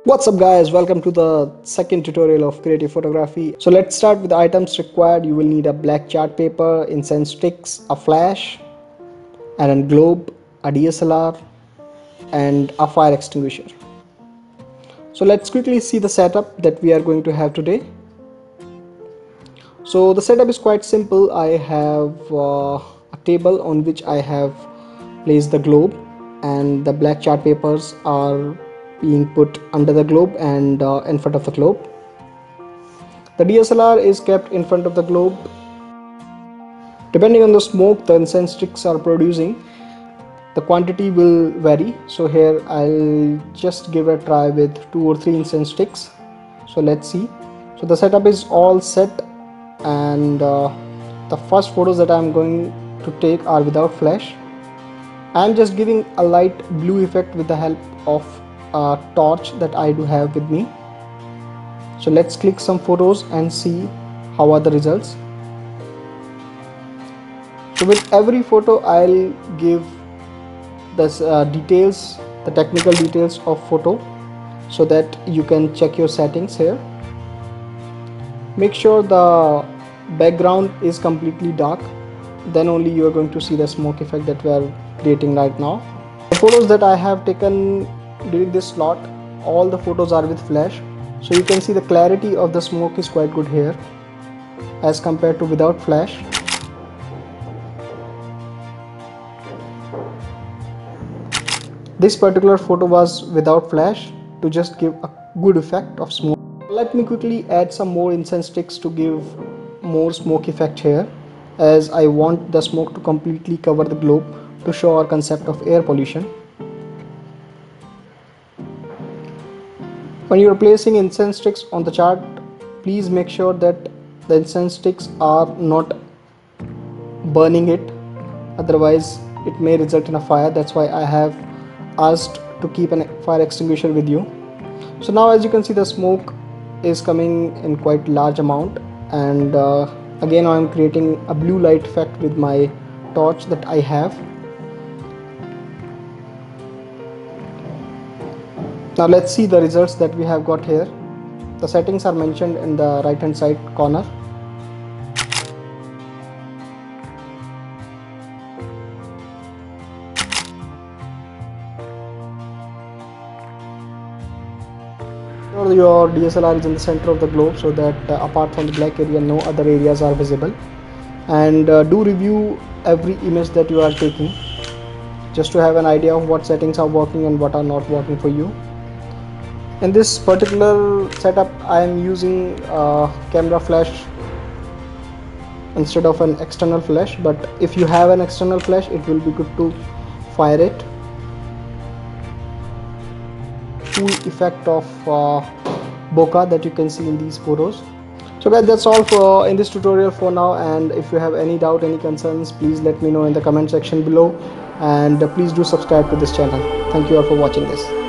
What's up guys, welcome to the second tutorial of creative photography. So let's start with the items required. You will need a black chart paper, incense sticks, a flash, and a globe, a DSLR, and a fire extinguisher. So let's quickly see the setup that we are going to have today. So the setup is quite simple. I have a table on which I have placed the globe, and the black chart papers are being put under the globe and in front of the globe. The DSLR is kept in front of the globe. Depending on the smoke the incense sticks are producing, the quantity will vary. So here I'll just give a try with 2 or 3 incense sticks. So let's see. So the setup is all set, and the first photos that I'm going to take are without flash. I'm just giving a light blue effect with the help of a torch that I do have with me. So let's click some photos and see how are the results. So with every photo I'll give this details, the technical details of photo, so that you can check your settings here. Make sure the background is completely dark, then only you are going to see the smoke effect that we are creating right now. The photos that I have taken during this slot, all the photos are with flash, so you can see the clarity of the smoke is quite good here as compared to without flash. This particular photo was without flash to just give a good effect of smoke. Let me quickly add some more incense sticks to give more smoke effect here, as I want the smoke to completely cover the globe to show our concept of air pollution. When you are placing incense sticks on the chart, please make sure that the incense sticks are not burning it, otherwise it may result in a fire. That's why I have asked to keep a fire extinguisher with you. So now as you can see, the smoke is coming in quite large amount, and again I am creating a blue light effect with my torch that I have. Now let's see the results that we have got here. The settings are mentioned in the right hand side corner. Your DSLR is in the center of the globe, so that apart from the black area no other areas are visible. And do review every image that you are taking, just to have an idea of what settings are working and what are not working for you. In this particular setup I am using camera flash instead of an external flash, but if you have an external flash it will be good to fire it. Full effect of bokeh that you can see in these photos. So guys, that's all for in this tutorial for now, and if you have any doubt, any concerns, please let me know in the comment section below, and please do subscribe to this channel. Thank you all for watching this.